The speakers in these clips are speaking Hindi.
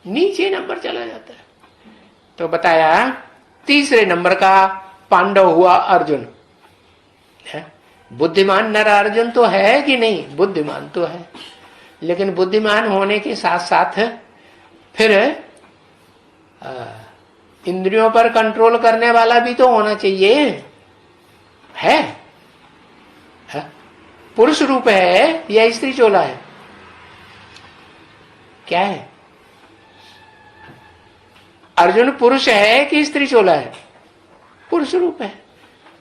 नीचे नंबर चला जाता है। तो बताया तीसरे नंबर का पांडव हुआ अर्जुन। है? बुद्धिमान नर अर्जुन तो है कि नहीं? बुद्धिमान तो है, लेकिन बुद्धिमान होने के साथ साथ फिर इंद्रियों पर कंट्रोल करने वाला भी तो होना चाहिए। है? पुरुष रूप है या स्त्री चोला है? क्या है? अर्जुन पुरुष है कि स्त्री चोला है? पुरुष रूप है।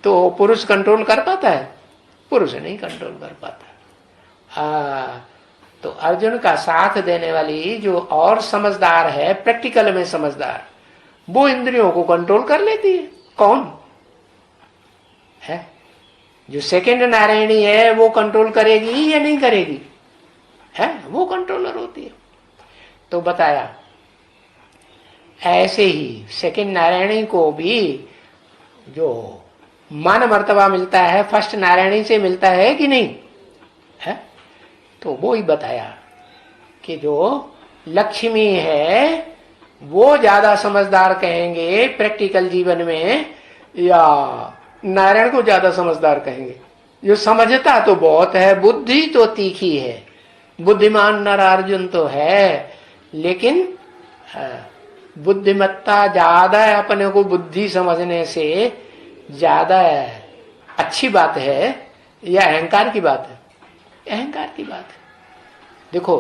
तो पुरुष कंट्रोल कर पाता है? पुरुष नहीं कंट्रोल कर पाता। तो अर्जुन का साथ देने वाली जो और समझदार है, प्रैक्टिकल में समझदार, वो इंद्रियों को कंट्रोल कर लेती है। कौन है? जो सेकंड नारायणी है वो कंट्रोल करेगी या नहीं करेगी? है? वो कंट्रोलर होती है। तो बताया ऐसे ही सेकंड नारायणी को भी जो मान मर्तबा मिलता है फर्स्ट नारायणी से मिलता है कि नहीं? है? तो वो ही बताया कि जो लक्ष्मी है वो ज्यादा समझदार कहेंगे प्रैक्टिकल जीवन में, या नारायण को ज्यादा समझदार कहेंगे? जो समझता तो बहुत है, बुद्धि तो तीखी है, बुद्धिमान नर अर्जुन तो है, लेकिन बुद्धिमत्ता ज्यादा है, अपने को बुद्धि समझने से ज्यादा अच्छी बात है या अहंकार की बात है? अहंकार की बात है। देखो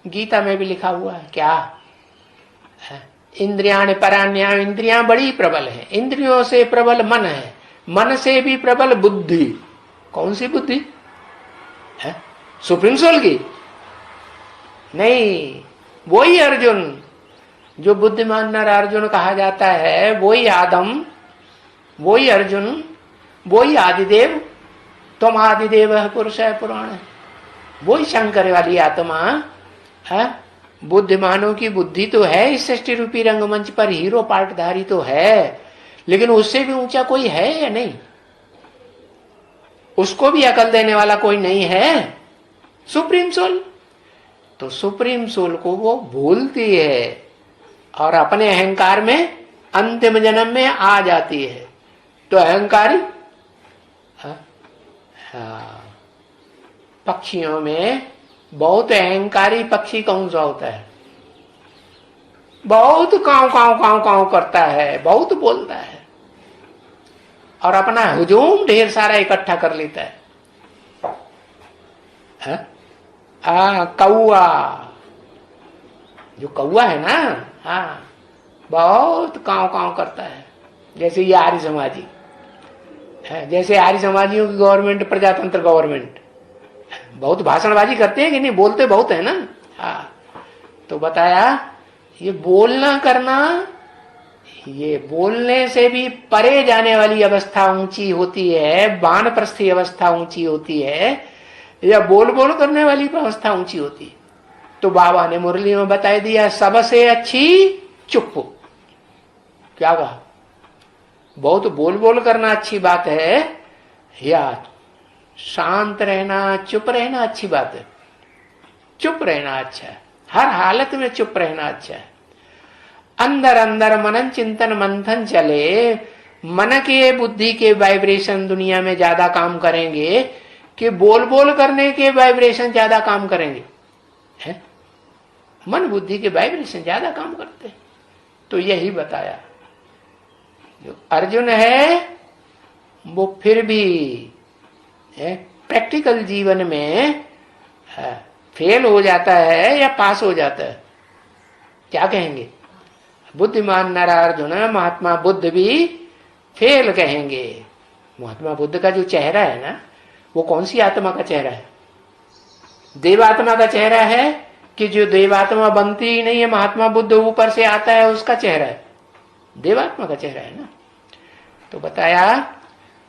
गीता में भी लिखा हुआ है क्या? इंद्रियाण परान्या, इंद्रियां बड़ी प्रबल है, इंद्रियों से प्रबल मन है, मन से भी प्रबल बुद्धि। कौन सी बुद्धि है? सुप्रीम सोल की नहीं, वही अर्जुन जो बुद्धिमान नर अर्जुन कहा जाता है, वही आदम, वही अर्जुन, वही आदिदेव। तुम आदिदेव है, पुरुष है, पुराण है, वही शंकर वाली आत्मा है। बुद्धिमानों की बुद्धि तो है इस सृष्टि रूपी रंगमंच पर, हीरो पार्टधारी तो है, लेकिन उससे भी ऊंचा कोई है या नहीं? उसको भी अकल देने वाला कोई नहीं है? Supreme soul. तो सुप्रीम सोल को वो भूलती है और अपने अहंकार में अंतिम जन्म में आ जाती है। तो अहंकारी पक्षियों में बहुत अहंकारी पक्षी कौन सा होता है? बहुत काव काव काव काव करता है, बहुत बोलता है और अपना हुजूम ढेर सारा इकट्ठा कर लेता है। कौआ, जो कौआ है ना, हाँ, बहुत काव काव करता है। जैसे ये आर्य समाजी है, जैसे आर्य समाजियों की गवर्नमेंट प्रजातंत्र गवर्नमेंट, बहुत भाषणबाजी करते हैं कि नहीं? बोलते बहुत है ना। हाँ, तो बताया ये बोलना करना, ये बोलने से भी परे जाने वाली अवस्था ऊंची होती है, वानप्रस्थी अवस्था ऊंची होती है, या बोल बोल करने वाली अवस्था ऊंची होती है। तो बाबा ने मुरली में बता दिया, सबसे अच्छी चुप। क्या कहा? बहुत बोल बोल करना अच्छी बात है या शांत रहना, चुप रहना अच्छी बात है? चुप रहना अच्छा है, हर हालत में चुप रहना अच्छा है। अंदर अंदर मनन चिंतन मंथन चले, मन के बुद्धि के वाइब्रेशन दुनिया में ज्यादा काम करेंगे कि बोल बोल करने के वाइब्रेशन ज्यादा काम करेंगे? है? मन बुद्धि के वाइब्रेशन ज्यादा काम करते हैं। तो यही बताया, जो अर्जुन है वो फिर भी प्रैक्टिकल जीवन में फेल हो जाता है या पास हो जाता है? क्या कहेंगे? बुद्धिमान नर अर्जुन, महात्मा बुद्ध भी फेल कहेंगे। महात्मा बुद्ध का जो चेहरा है ना, वो कौन सी आत्मा का चेहरा है? देवात्मा का चेहरा है कि जो देवात्मा बनती ही नहीं है, महात्मा बुद्ध ऊपर से आता है, उसका चेहरा है? देवात्मा का चेहरा है ना। तो बताया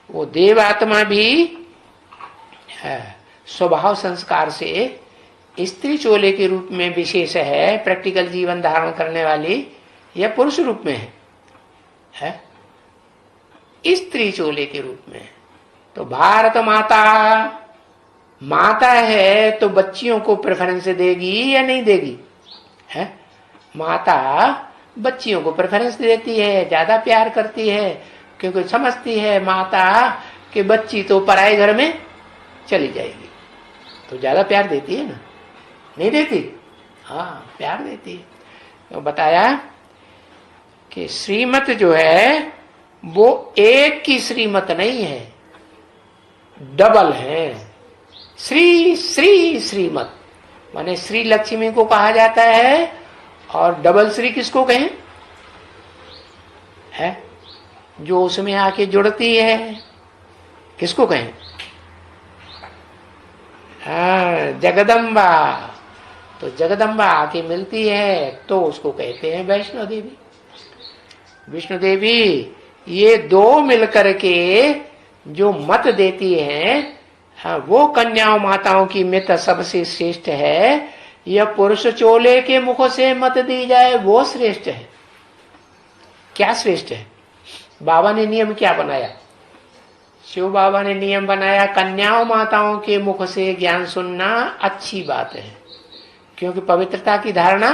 वो देवात्मा भी स्वभाव संस्कार से स्त्री चोले के रूप में विशेष है, प्रैक्टिकल जीवन धारण करने वाली, या पुरुष रूप में है? स्त्री चोले के रूप में। तो भारत माता माता है तो बच्चियों को प्रेफरेंस देगी या नहीं देगी? है? माता बच्चियों को प्रेफरेंस देती है, ज्यादा प्यार करती है, क्योंकि समझती है माता कि बच्ची तो पराए घर में चली जाएगी, तो ज्यादा प्यार देती है ना, नहीं देती? हाँ, प्यार देती है। तो बताया कि श्रीमत जो है वो एक की श्रीमत नहीं है, डबल है। श्री श्री श्रीमत माने श्री लक्ष्मी को कहा जाता है, और डबल श्री किसको कहें? है जो उसमें आके जुड़ती है, किसको कहें? जगदम्बा। तो जगदम्बा आके मिलती है तो उसको कहते हैं वैष्णो देवी। विष्णु देवी ये दो मिलकर के जो मत देती हैं, वो कन्याओं माताओं की मित सबसे श्रेष्ठ है, या पुरुष चोले के मुख से मत दी जाए वो श्रेष्ठ है? क्या श्रेष्ठ है? बाबा ने नियम क्या बनाया? शिव बाबा ने नियम बनाया, कन्याओं माताओं के मुख से ज्ञान सुनना अच्छी बात है, क्योंकि पवित्रता की धारणा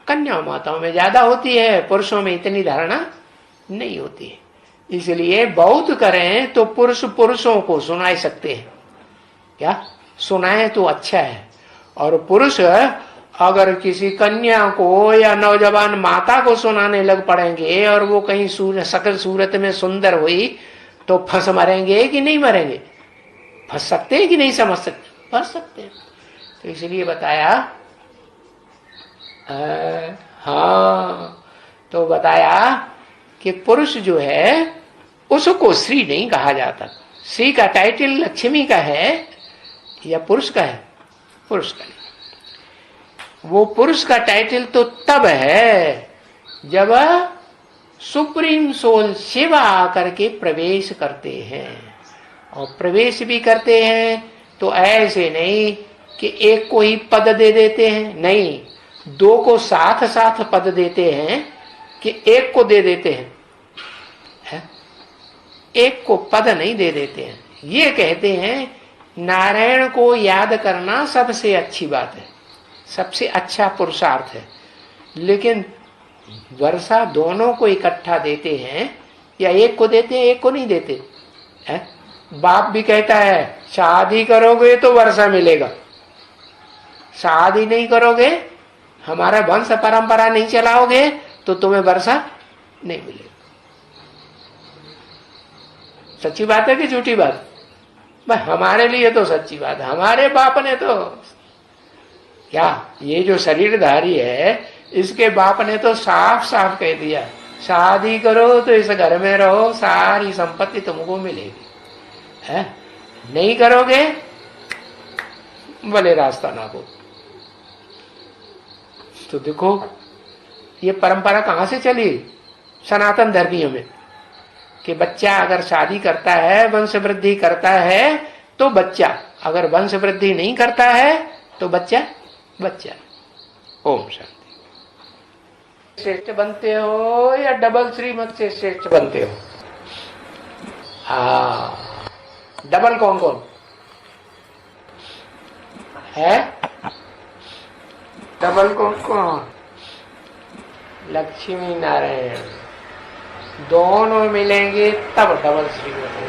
कन्याओं माताओं में ज्यादा होती है, पुरुषों में इतनी धारणा नहीं होती है। इसलिए बौद्ध करें तो पुरुष पुरुषों को सुना सकते हैं, क्या सुनाए तो अच्छा है। और पुरुष अगर किसी कन्या को या नौजवान माता को सुनाने लग पड़ेंगे और वो कहीं सकल सूरत में सुंदर हुई तो फंस मरेंगे कि नहीं मरेंगे? फंस सकते हैं कि नहीं समझ सकते? फंस सकते हैं। तो इसलिए बताया, हाँ, तो बताया कि पुरुष जो है उसको श्री नहीं कहा जाता। श्री का टाइटल लक्ष्मी का है या पुरुष का है? पुरुष का नहीं। वो पुरुष का टाइटल तो तब है जब सुप्रीम सोल शिव आकर के प्रवेश करते हैं, और प्रवेश भी करते हैं तो ऐसे नहीं कि एक को ही पद दे देते हैं, नहीं, दो को साथ साथ पद देते हैं कि एक को दे देते हैं, है? एक को पद नहीं दे देते हैं। ये कहते हैं नारायण को याद करना सबसे अच्छी बात है, सबसे अच्छा पुरुषार्थ है, लेकिन वर्षा दोनों को इकट्ठा देते हैं या एक को देते हैं, एक को नहीं देते है? बाप भी कहता है शादी करोगे तो वर्षा मिलेगा, शादी नहीं करोगे, हमारा वंश परंपरा नहीं चलाओगे तो तुम्हें वर्षा नहीं मिलेगी। सच्ची बात है कि झूठी बात? भाई हमारे लिए तो सच्ची बात है। हमारे बाप ने तो क्या, ये जो शरीरधारी है इसके बाप ने तो साफ साफ कह दिया शादी करो तो इस घर में रहो, सारी संपत्ति तुमको मिलेगी, है? नहीं करोगे भले रास्ता ना हो। तो देखो ये परंपरा कहां से चली? सनातन धर्मियों में, कि बच्चा अगर शादी करता है, वंश वृद्धि करता है तो बच्चा, अगर वंश वृद्धि नहीं करता है तो बच्चा बच्चा। ओम शांति। श्रेष्ठ बनते हो या डबल श्रीमत से श्रेष्ठ बनते हो? हाँ, डबल कौन कौन है? डबल कौन कौन? लक्ष्मी नारायण दोनों मिलेंगे तब डबल श्रीमत।